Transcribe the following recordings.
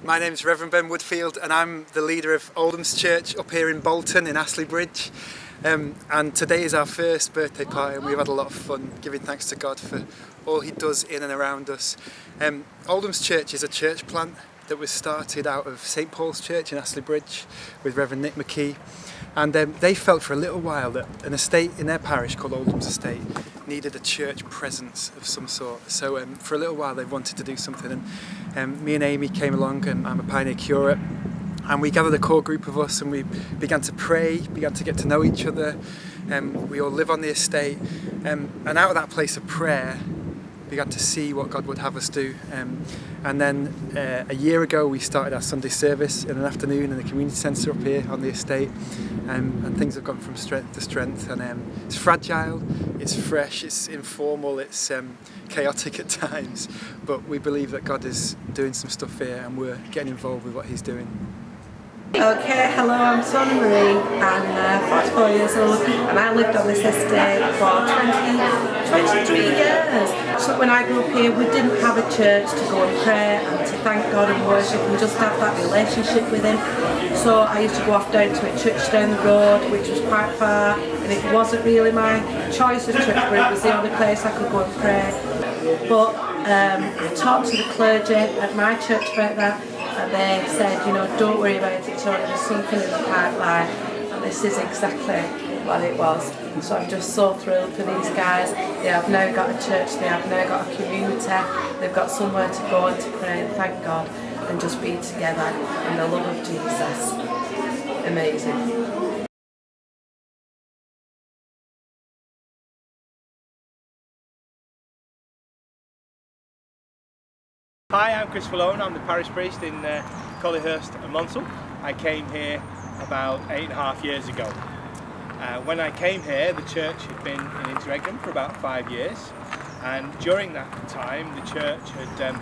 My name's Reverend Ben Woodfield and I'm the leader of Oldhams Church up here in Bolton in Astley Bridge. And today is our first birthday party and we've had a lot of fun giving thanks to God for all He does in and around us. Oldhams Church is a church plant that was started out of St Paul's Church in Astley Bridge with Reverend Nick McKee. And they felt for a little while that an estate in their parish called Oldhams Estate needed a church presence of some sort. So for a little while they wanted to do something, and me and Amy came along, and I'm a pioneer curate, and we gathered a core group of us and we began to pray, began to get to know each other. We all live on the estate, and out of that place of prayer began to see what God would have us do. And then a year ago we started our Sunday service in an afternoon in the community centre up here on the estate, and things have gone from strength to strength, and it's fragile, it's fresh, it's informal, it's chaotic at times, but we believe that God is doing some stuff here and we're getting involved with what He's doing. Okay, hello, I'm Sonia Marie, I'm 44 years old and I lived on this estate for 23 years. So when I grew up here we didn't have a church to go and pray and to thank God and worship and just have that relationship with Him. So I used to go off down to a church down the road, which was quite far, and it wasn't really my choice of church, but it was the only place I could go and pray. But I talked to the clergy at my church about that, and they said, you know, don't worry about it, Tony, there's something in the pipeline, and this is exactly what it was. So I'm just so thrilled for these guys. They have now got a church, they have now got a community, they've got somewhere to go and to pray and thank God and just be together in the love of Jesus. Amazing. Hi, I'm Chris Malone. I'm the parish priest in Collyhurst and Bolton. I came here about 8.5 years ago. When I came here, the church had been in interregnum for about 5 years, and during that time the church had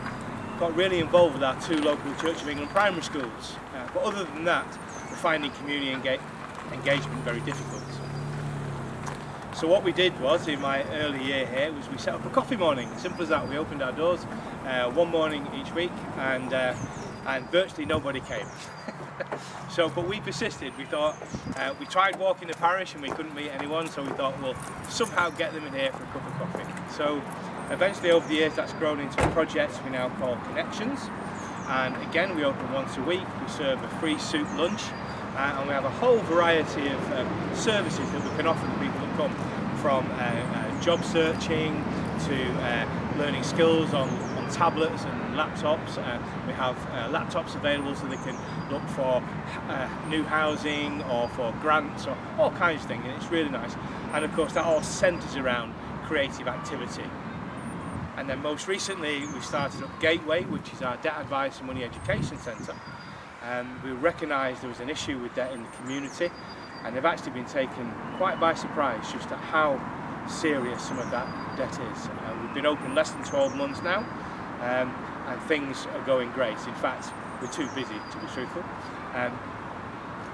got really involved with our 2 local Church of England primary schools. But other than that, we're finding community engagement very difficult. So what we did was, in my early year here, was we set up a coffee morning. Simple as that. We opened our doors one morning each week, and virtually nobody came. But we persisted. We thought, we tried walking the parish and we couldn't meet anyone, so we thought we'll somehow get them in here for a cup of coffee. So eventually over the years that's grown into a project we now call Connections, and again we open once a week. We serve a free soup lunch, and we have a whole variety of services that we can offer to people that come, from job searching to learning skills on tablets and laptops. We have laptops available so they can look for new housing or for grants or all kinds of things, and it's really nice. And of course that all centres around creative activity. And then most recently we started up Gateway, which is our debt advice and money education centre. We recognised there was an issue with debt in the community, and they've actually been taken quite by surprise just at how serious some of that debt is. We've been open less than 12 months now, and things are going great. In fact, we're too busy to be truthful.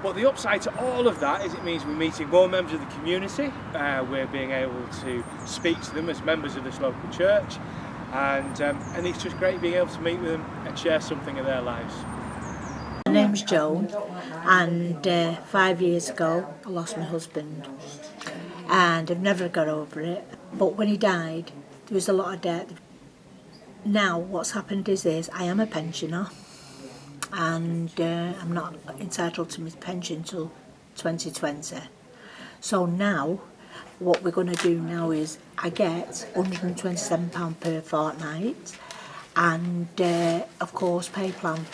But the upside to all of that is it means we're meeting more members of the community. We're being able to speak to them as members of this local church, and it's just great being able to meet with them and share something of their lives. My name's Joan, and 5 years ago I lost my husband, and I've never got over it. But when he died, there was a lot of debt. Now what's happened is I am a pensioner, and I'm not entitled to my pension till 2020. So now what we're going to do now is I get £127 per fortnight, and of course pay plan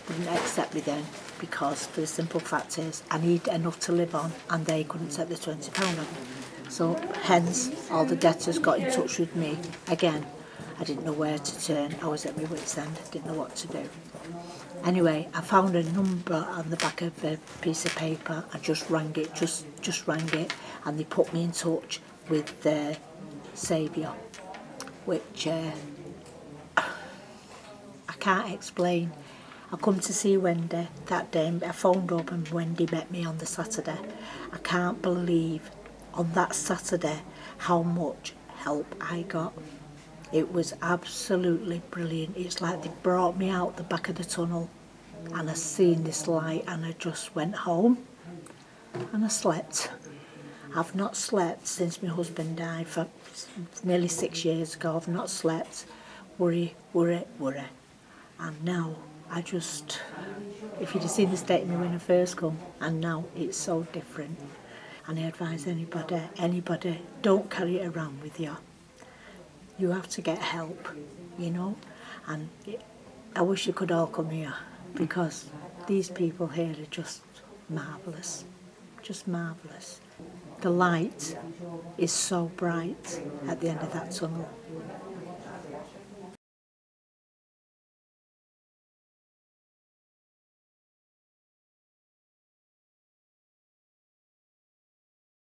wouldn't accept me then, because for the simple fact is I need enough to live on and they couldn't take the £20 off. So hence all the debtors got in touch with me again. I didn't know where to turn, I was at my wit's end, didn't know what to do. Anyway, I found a number on the back of a piece of paper. I just rang it, just rang it, and they put me in touch with the Saviour, which I can't explain. I come to see Wendy that day. I phoned up and Wendy met me on the Saturday. I can't believe on that Saturday how much help I got. It was absolutely brilliant. It's like they brought me out the back of the tunnel and I seen this light and I just went home and I slept. I've not slept since my husband died for nearly 6 years ago. I've not slept. Worry. And now I just, if you'd have seen the state of me when I first come, and now it's so different. And I advise anybody, don't carry it around with you. You have to get help, you know. And I wish you could all come here, because these people here are just marvellous. Just marvellous. The light is so bright at the end of that tunnel.